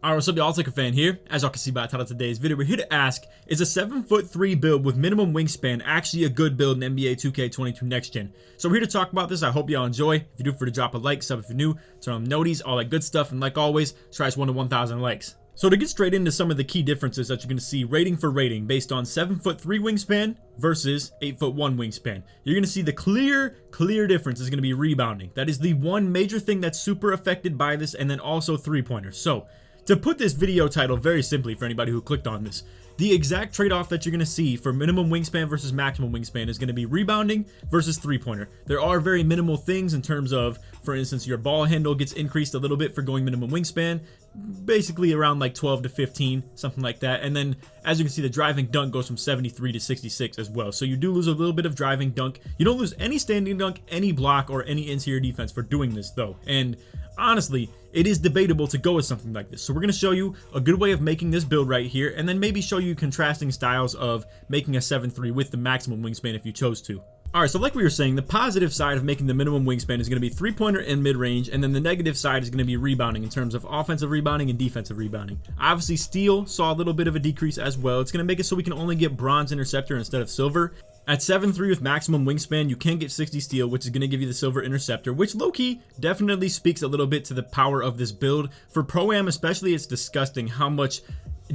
Alright, what's up y'all, LakerFan here. As y'all can see by the title of today's video, we're here to ask, is a 7'3" build with minimum wingspan actually a good build in NBA 2K22 Next Gen? So we're here to talk about this. I hope y'all enjoy. If you do, feel free to drop a like, sub if you're new, turn on noties, all that good stuff, and like always, try us 1 to 1,000 likes. So to get straight into some of the key differences that you're going to see rating for rating based on 7'3" wingspan versus 8'1" wingspan, you're going to see the clear difference is going to be rebounding. That is the one major thing that's super affected by this, and then also three-pointers. So to put this video title very simply for anybody who clicked on this, the exact trade-off that you're going to see for minimum wingspan versus maximum wingspan is going to be rebounding versus three-pointer. There are very minimal things in terms of, for instance, your ball handle gets increased a little bit for going minimum wingspan, basically around like 12 to 15, something like that. And then, as you can see, the driving dunk goes from 73 to 66 as well. So you do lose a little bit of driving dunk. You don't lose any standing dunk, any block, or any interior defense for doing this, though. And honestly, it is debatable to go with something like this. So we're going to show you a good way of making this build right here, and then maybe show you contrasting styles of making a 7'3" with the maximum wingspan if you chose to. Alright, so like we were saying, the positive side of making the minimum wingspan is going to be three-pointer and mid-range, and then the negative side is going to be rebounding in terms of offensive rebounding and defensive rebounding. Obviously, steal saw a little bit of a decrease as well. It's going to make it so we can only get bronze interceptor instead of silver. At 7'3" with maximum wingspan, you can get 60 steal, which is going to give you the silver interceptor, which low-key definitely speaks a little bit to the power of this build. For Pro-Am especially, it's disgusting how much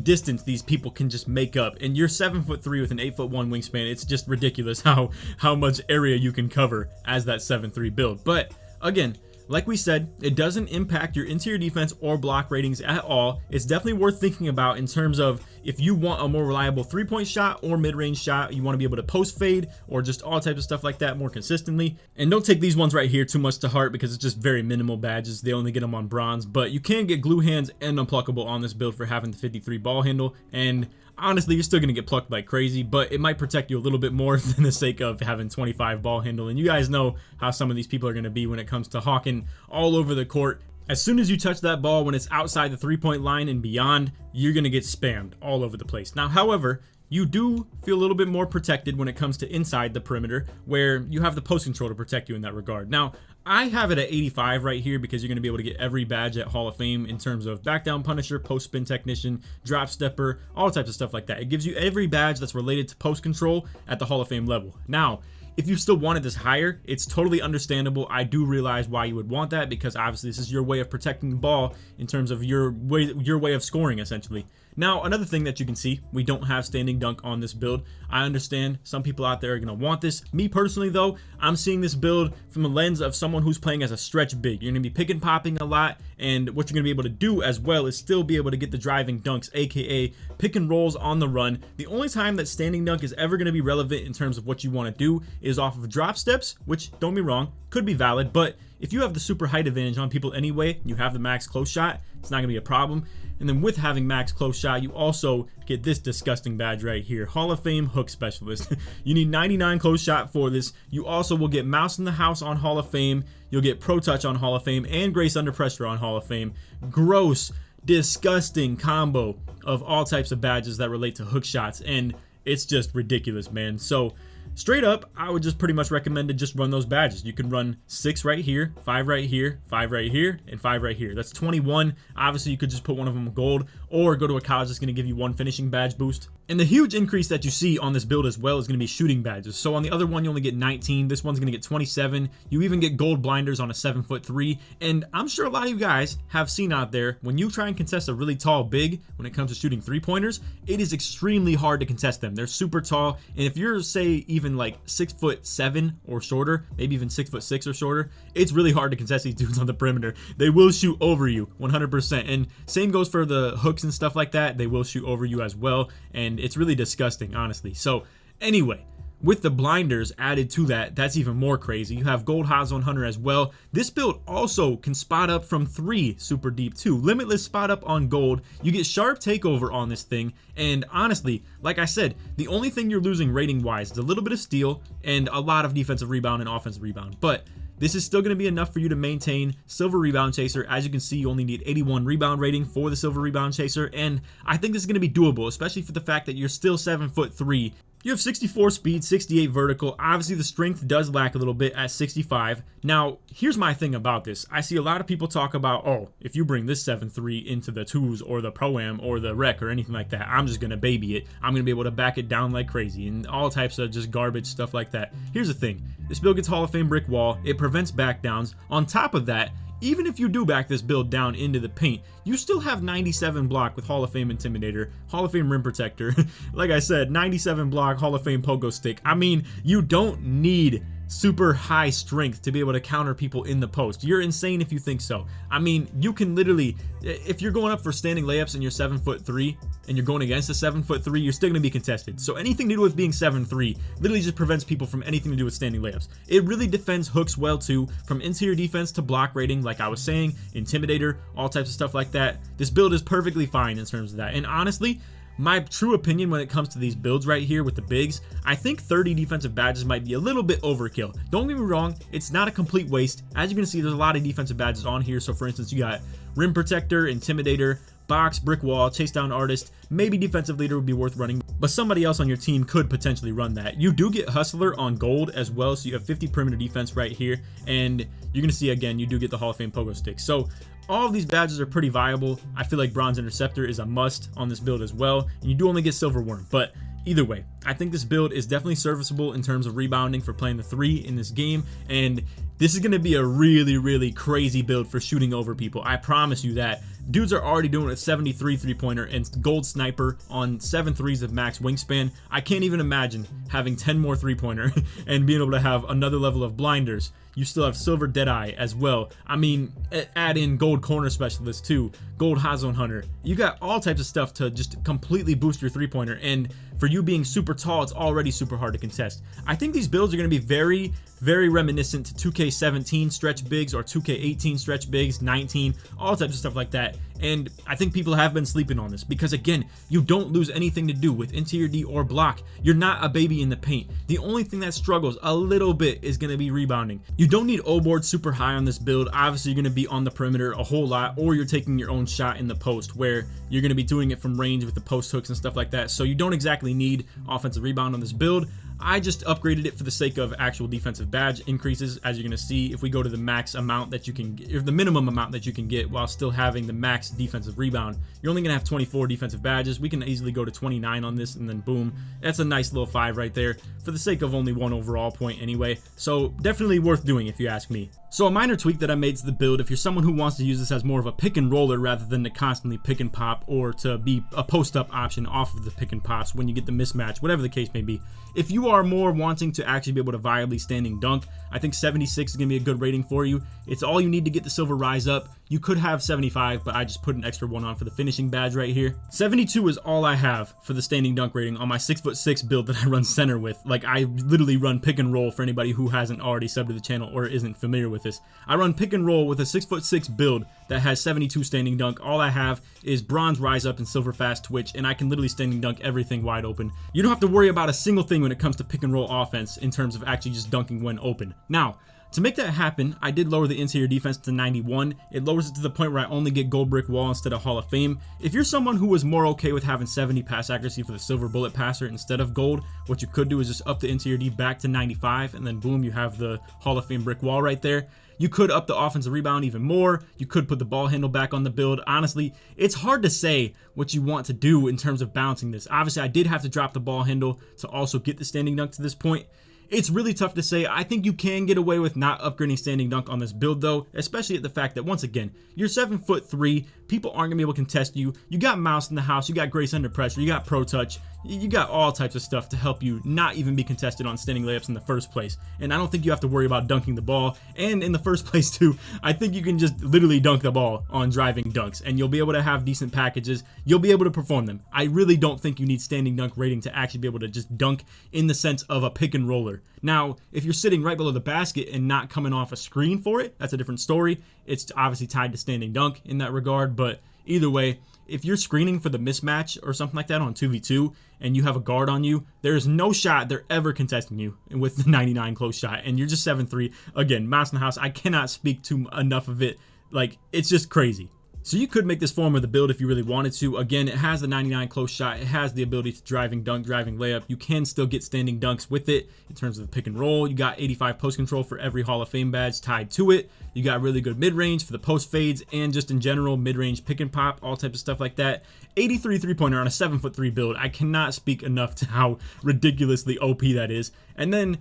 distance these people can just make up. And you're 7'3" with an 8'1" wingspan. It's just ridiculous how much area you can cover as that 7'3" build. But again, like we said, it doesn't impact your interior defense or block ratings at all. It's definitely worth thinking about in terms of if you want a more reliable three-point shot or mid-range shot, you want to be able to post fade or just all types of stuff like that more consistently. And don't take these ones right here too much to heart because it's just very minimal badges. They only get them on bronze, but you can get glue hands and unpluckable on this build for having the 53 ball handle. And honestly, you're still going to get plucked like crazy, but it might protect you a little bit more than the sake of having 25 ball handle. And you guys know how some of these people are going to be when it comes to hawking all over the court. As soon as you touch that ball, when it's outside the three-point line and beyond, you're going to get spammed all over the place. Now, however, you do feel a little bit more protected when it comes to inside the perimeter, where you have the post control to protect you in that regard. Now, I have it at 85 right here because you're going to be able to get every badge at Hall of Fame in terms of back down punisher, post spin technician, drop stepper, all types of stuff like that. It gives you every badge that's related to post control at the Hall of Fame level. Now, if you still wanted this higher, it's totally understandable. I do realize why you would want that because obviously this is your way of protecting the ball in terms of your way of scoring essentially. Now, another thing that you can see, we don't have standing dunk on this build. I understand some people out there are going to want this. Me personally though, I'm seeing this build from the lens of someone who's playing as a stretch big. You're going to be pick and popping a lot, and what you're going to be able to do as well is still be able to get the driving dunks, aka pick and rolls on the run. The only time that standing dunk is ever going to be relevant in terms of what you want to do is off of drop steps, which, don't be wrong, could be valid, but if you have the super height advantage on people anyway, you have the max close shot, it's not going to be a problem. And then with having max close shot, you also get this disgusting badge right here, Hall of Fame hook specialist. You need 99 close shot for this. You also will get mouse in the house on Hall of Fame. You'll get pro touch on Hall of Fame and grace under pressure on Hall of Fame. Gross, disgusting combo of all types of badges that relate to hook shots, and it's just ridiculous, man. So straight up, I would just pretty much recommend to just run those badges. You can run 6 right here, 5 right here, 5 right here, and 5 right here. That's 21. Obviously, you could just put one of them gold or go to a college that's going to give you 1 finishing badge boost. And the huge increase that you see on this build as well is going to be shooting badges. So on the other one, you only get 19. This one's going to get 27. You even get gold blinders on a 7'3". And I'm sure a lot of you guys have seen out there, when you try and contest a really tall big when it comes to shooting 3-pointers, it is extremely hard to contest them. They're super tall. And if you're, say, even like 6'7" or shorter, maybe even 6'6" or shorter, it's really hard to contest these dudes on the perimeter. They will shoot over you 100%. And same goes for the hooks and stuff like that. They will shoot over you as well. And it's really disgusting, honestly. So anyway, with the blinders added to that, that's even more crazy. You have gold hot zone hunter as well. This build also can spot up from 3 super deep too. Limitless spot up on gold. You get sharp takeover on this thing. And honestly, like I said, the only thing you're losing rating wise is a little bit of steal and a lot of defensive rebound and offensive rebound. But this is still going to be enough for you to maintain silver rebound chaser. As you can see, you only need 81 rebound rating for the silver rebound chaser, and I think this is going to be doable, especially for the fact that you're still 7'3". You have 64 speed, 68 vertical. Obviously, the strength does lack a little bit at 65. Now, here's my thing about this. I see a lot of people talk about, oh, if you bring this 7.3 into the 2s or the Pro-Am or the Rec or anything like that, I'm just going to baby it. I'm going to be able to back it down like crazy and all types of just garbage stuff like that. Here's the thing. This build gets Hall of Fame brick wall. It prevents back downs. On top of that, even if you do back this build down into the paint, you still have 97 block with Hall of Fame Intimidator, Hall of Fame Rim Protector. Like I said, 97 block, Hall of Fame Pogo Stick. I mean, you don't need super high strength to be able to counter people in the post. You're insane if you think so. I mean, you can literally, if you're going up for standing layups and you're 7'3" and you're going against a 7'3", you're still going to be contested. So anything to do with being 7'3" literally just prevents people from anything to do with standing layups. It really defends hooks well too, from interior defense to block rating, like I was saying, Intimidator, all types of stuff like that. This build is perfectly fine in terms of that. And honestly, my true opinion when it comes to these builds right here with the bigs, I think 30 defensive badges might be a little bit overkill. Don't get me wrong, it's not a complete waste. As you can see, there's a lot of defensive badges on here. So for instance, you got Rim Protector, Intimidator, Box, Brick Wall, Chase Down Artist. Maybe Defensive Leader would be worth running, but somebody else on your team could potentially run that. You do get Hustler on gold as well, so you have 50 perimeter defense right here, and you're gonna see again, you do get the Hall of Fame Pogo Stick. So all of these badges are pretty viable. I feel like Bronze Interceptor is a must on this build as well, and you do only get Silver Worm, but either way, I think this build is definitely serviceable in terms of rebounding for playing the 3 in this game, and this is going to be a really crazy build for shooting over people. I promise you that. Dudes are already doing a 73 3-pointer and gold sniper on 7 threes of max wingspan. I can't even imagine having 10 more 3-pointer and being able to have another level of blinders. You still have silver Deadeye as well. I mean, add in gold corner specialist too, gold hot zone hunter. You got all types of stuff to just completely boost your 3-pointer, and for you being super tall, it's already super hard to contest. I think these builds are going to be very reminiscent to 2K17 stretch bigs or 2K18 stretch bigs, 19, all types of stuff like that. And I think people have been sleeping on this because, again, you don't lose anything to do with interior D or block. You're not a baby in the paint. The only thing that struggles a little bit is going to be rebounding. You don't need O-board super high on this build. Obviously, you're going to be on the perimeter a whole lot, or you're taking your own shot in the post where you're going to be doing it from range with the post hooks and stuff like that. So you don't exactly need offensive rebound on this build. I just upgraded it for the sake of actual defensive badge increases. As you're going to see, if we go to the max amount that you can get, or the minimum amount that you can get while still having the max defensive rebound, you're only going to have 24 defensive badges. We can easily go to 29 on this, and then boom, that's a nice little 5 right there for the sake of only 1 overall point anyway. So definitely worth doing if you ask me. So a minor tweak that I made to the build, if you're someone who wants to use this as more of a pick and roller rather than to constantly pick and pop, or to be a post up option off of the pick and pops when you get the mismatch, whatever the case may be. If you are more wanting to actually be able to viably standing dunk, I think 76 is going to be a good rating for you. It's all you need to get the silver rise up. You could have 75, but I just put an extra 1 on for the finishing badge right here. 72 is all I have for the standing dunk rating on my 6'6" build that I run center with. Like, I literally run pick and roll for anybody who hasn't already subbed to the channel or isn't familiar with this. I run pick and roll with a 6'6" build that has 72 standing dunk. All I have is bronze rise up and silver fast twitch, and I can literally standing dunk everything wide open. You don't have to worry about a single thing when it comes to pick and roll offense in terms of actually just dunking when open. Now, to make that happen, I did lower the interior defense to 91. It lowers it to the point where I only get gold brick wall instead of Hall of Fame. If you're someone who was more okay with having 70 pass accuracy for the silver bullet passer instead of gold, what you could do is just up the interior D back to 95, and then boom, you have the Hall of Fame brick wall right there. You could up the offensive rebound even more. You could put the ball handle back on the build. Honestly, it's hard to say what you want to do in terms of balancing this. Obviously, I did have to drop the ball handle to also get the standing dunk to this point. It's really tough to say. I think you can get away with not upgrading standing dunk on this build though, especially at the fact that, once again, you're 7'3", people aren't gonna be able to contest you. You got mouse in the house, you got grace under pressure, you got pro touch, you got all types of stuff to help you not even be contested on standing layups in the first place. And I don't think you have to worry about dunking the ball. And in the first place too, I think you can just literally dunk the ball on driving dunks, and you'll be able to have decent packages. You'll be able to perform them. I really don't think you need standing dunk rating to actually be able to just dunk in the sense of a pick and roller. Now, if you're sitting right below the basket and not coming off a screen for it, that's a different story. It's obviously tied to standing dunk in that regard, but either way, if you're screening for the mismatch or something like that on 2v2 and you have a guard on you, there is no shot they're ever contesting you with the 99 close shot, and you're just 7'3". Again, mouse in the house, I cannot speak to enough of it. Like, it's just crazy. So you could make this form of the build if you really wanted to. Again, it has the 99 close shot. It has the ability to driving dunk, driving layup. You can still get standing dunks with it in terms of the pick and roll. You got 85 post control for every Hall of Fame badge tied to it. You got really good mid-range for the post fades and just in general mid-range pick and pop, all types of stuff like that. 83 three-pointer on a 7'3" build. I cannot speak enough to how ridiculously OP that is. And then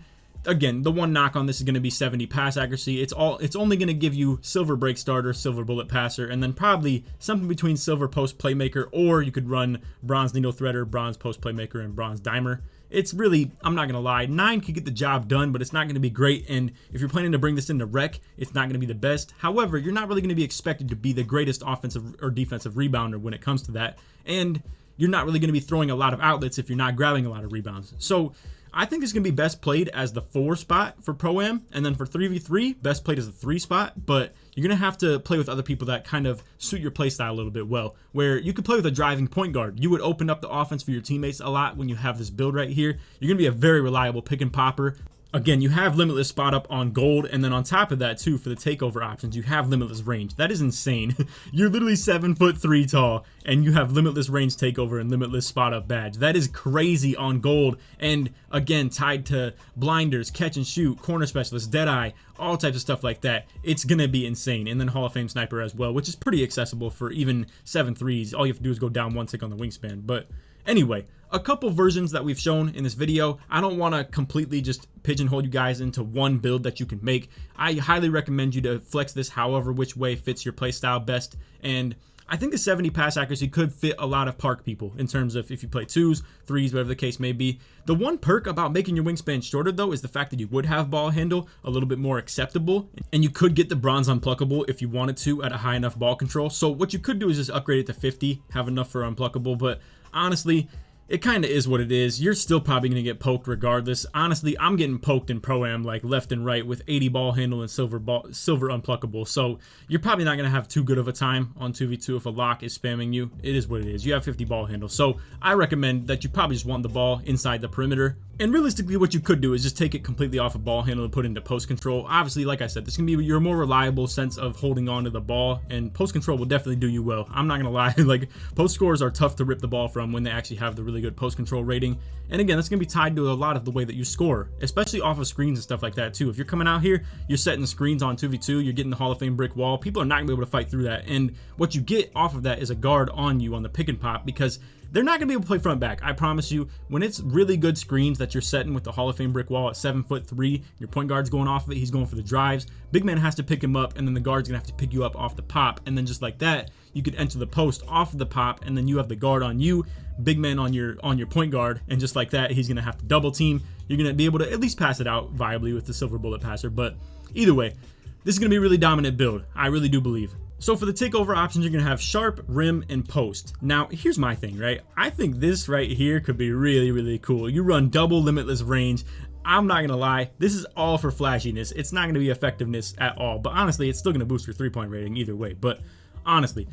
again, the one knock on this is going to be 70 pass accuracy. It's only going to give you silver break starter, silver bullet passer, and then probably something between silver post playmaker, or you could run bronze needle threader, bronze post playmaker, and bronze dimer. It's really, I'm not going to lie, 9 could get the job done, but it's not going to be great. And if you're planning to bring this into rec, it's not going to be the best. However, you're not really going to be expected to be the greatest offensive or defensive rebounder when it comes to that. And you're not really going to be throwing a lot of outlets if you're not grabbing a lot of rebounds. So I think it's going to be best played as the 4 spot for Pro-Am, and then for 3v3, best played as the 3 spot, but you're going to have to play with other people that kind of suit your playstyle a little bit well, where you could play with a driving point guard. You would open up the offense for your teammates a lot when you have this build right here. You're going to be a very reliable pick and popper. Again, you have limitless spot up on gold, and then on top of that too, for the takeover options, you have limitless range. That is insane. You're literally 7'3" tall, and you have limitless range takeover and limitless spot up badge. That is crazy on gold, and again, tied to blinders, catch and shoot, corner specialist, dead eye, all types of stuff like that. It's gonna be insane. And then Hall of Fame sniper as well, which is pretty accessible for even 7'3s. All you have to do is go down 1 tick on the wingspan. But anyway, a couple versions that we've shown in this video. I don't want to completely just pigeonhole you guys into one build that you can make. I highly recommend you to flex this however which way fits your playstyle best. And I think the 70 pass accuracy could fit a lot of park people in terms of if you play 2s, 3s, whatever the case may be. The one perk about making your wingspan shorter though is the fact that you would have ball handle a little bit more acceptable, and you could get the bronze unpluckable if you wanted to at a high enough ball control. So what you could do is just upgrade it to 50, have enough for unpluckable, but honestly, it kind of is what it is. You're still probably going to get poked regardless. Honestly, I'm getting poked in Pro-Am like left and right with 80 ball handle and silver unpluckable. So you're probably not going to have too good of a time on 2v2 if a lock is spamming you. It is what it is. You have 50 ball handle. So I recommend that you probably just want the ball inside the perimeter. And realistically, what you could do is just take it completely off of ball handle and put it into post control. Obviously, like I said, this can be your more reliable sense of holding on to the ball, and post control will definitely do you well. I'm not gonna lie, like post scorers are tough to rip the ball from when they actually have the really good post control rating. And again, that's gonna be tied to a lot of the way that you score, especially off of screens and stuff like that too. If you're coming out here, you're setting the screens on 2v2, you're getting the Hall of Fame brick wall. People are not gonna be able to fight through that. And what you get off of that is a guard on you on the pick and pop, because they're not going to be able to play front back. I promise you, when it's really good screens that you're setting with the Hall of Fame brick wall at 7'3", your point guard's going off of it, he's going for the drives. Big man has to pick him up, and then the guard's going to have to pick you up off the pop. And then just like that, you could enter the post off of the pop, and then you have the guard on you, big man on your point guard, and just like that, he's going to have to double team. You're going to be able to at least pass it out viably with the silver bullet passer. But either way, this is going to be a really dominant build. I really do believe. So for the takeover options, you're going to have sharp, rim, and post. Now, here's my thing, right? I think this right here could be really, really cool. You run double limitless range. I'm not going to lie. This is all for flashiness. It's not going to be effectiveness at all. But honestly, it's still going to boost your three-point rating either way. But honestly,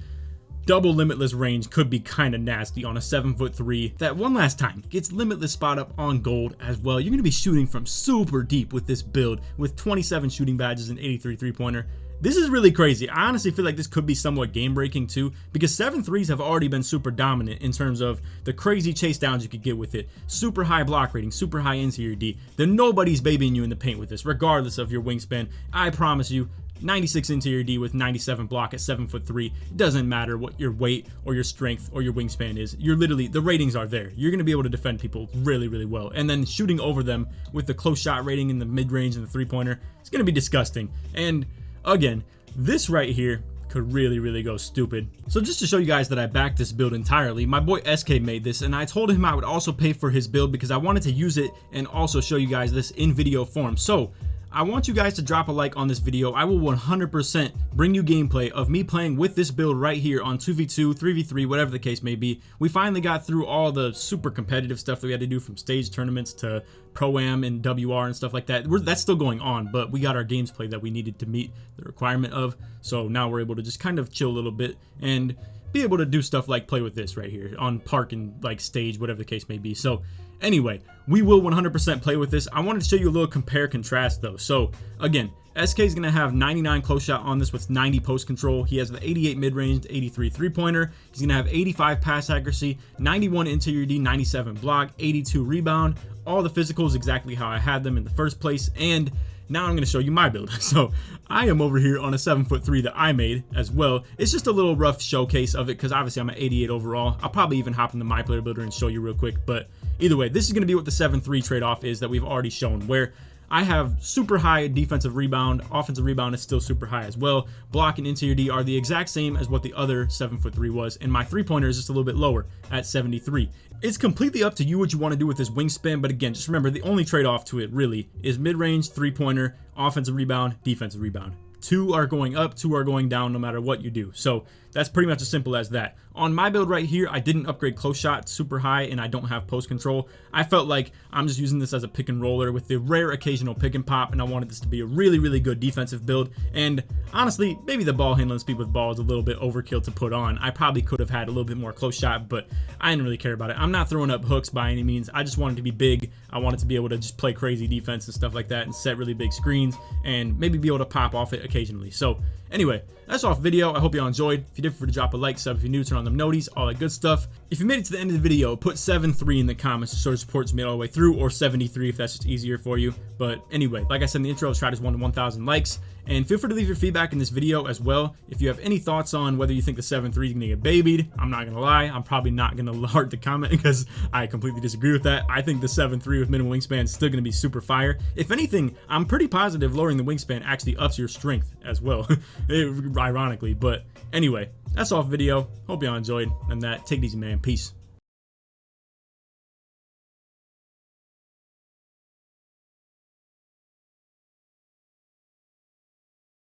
double limitless range could be kind of nasty on a 7'3". That one last time gets limitless spot up on gold as well. You're going to be shooting from super deep with this build with 27 shooting badges and 83 three-pointer. This is really crazy. I honestly feel like this could be somewhat game breaking too, because 7'3s have already been super dominant in terms of the crazy chase downs you could get with it. Super high block rating, super high interior D. Then nobody's babying you in the paint with this, regardless of your wingspan. I promise you, 96 interior D with 97 block at 7'3". Doesn't matter what your weight or your strength or your wingspan is. You're literally, the ratings are there. You're going to be able to defend people really, really well. And then shooting over them with the close shot rating in the mid range and the 3-pointer, it's going to be disgusting. And again, this right here could really, really go stupid. So just to show you guys that I backed this build entirely, my boy SK made this, and I told him I would also pay for his build because I wanted to use it and also show you guys this in video form. So I want you guys to drop a like on this video. I will 100% bring you gameplay of me playing with this build right here on 2v2, 3v3, whatever the case may be. We finally got through all the super competitive stuff that we had to do, from stage tournaments to Pro-Am and WR and stuff like that. That's still going on, but we got our games played that we needed to meet the requirement of. So now we're able to just kind of chill a little bit and be able to do stuff like play with this right here on park and like stage, whatever the case may be. So anyway, we will 100% play with this. I wanted to show you a little compare contrast though. So again, SK is going to have 99 close shot on this with 90 post control. He has the 88 mid-range, 83 three-pointer. He's going to have 85 pass accuracy, 91 interior D, 97 block, 82 rebound. All the physicals exactly how I had them in the first place. And now I'm going to show you my build. So I am over here on a 7'3" that I made as well. It's just a little rough showcase of it because obviously I'm at 88 overall. I'll probably even hop into my player builder and show you real quick. But either way, this is going to be what the 7'3" trade-off is that we've already shown, where I have super high defensive rebound. Offensive rebound is still super high as well. Block and interior D are the exact same as what the other 7'3" was. And my three-pointer is just a little bit lower at 73. It's completely up to you what you want to do with this wingspan. But again, just remember the only trade-off to it really is mid-range, three-pointer, offensive rebound, defensive rebound. 2 are going up, 2 are going down no matter what you do. So that's pretty much as simple as that. On my build right here, I didn't upgrade close shot super high and I don't have post control. I felt like I'm just using this as a pick and roller with the rare occasional pick and pop, and I wanted this to be a really, really good defensive build. And honestly, maybe the ball handling speed with ball is a little bit overkill to put on. I probably could have had a little bit more close shot, but I didn't really care about it. I'm not throwing up hooks by any means. I just wanted to be big. I wanted to be able to just play crazy defense and stuff like that and set really big screens and maybe be able to pop off it occasionally. So anyway, that's off video. I hope y'all enjoyed. If you did, feel free to drop a like, sub if you're new, turn on them noties, all that good stuff. If you made it to the end of the video, put 7'3" in the comments to sort of support me all the way through, or 73 if that's just easier for you. But anyway, like I said in the intro, let's try this 1 to 1,000 likes. And feel free to leave your feedback in this video as well. If you have any thoughts on whether you think the 7'3" is gonna get babied, I'm not gonna lie, I'm probably not gonna heart the comment because I completely disagree with that. I think the 7'3" with minimum wingspan is still gonna be super fire. If anything, I'm pretty positive lowering the wingspan actually ups your strength as well, ironically. But anyway, that's off video. Hope y'all enjoyed, and that take it easy, man. Peace.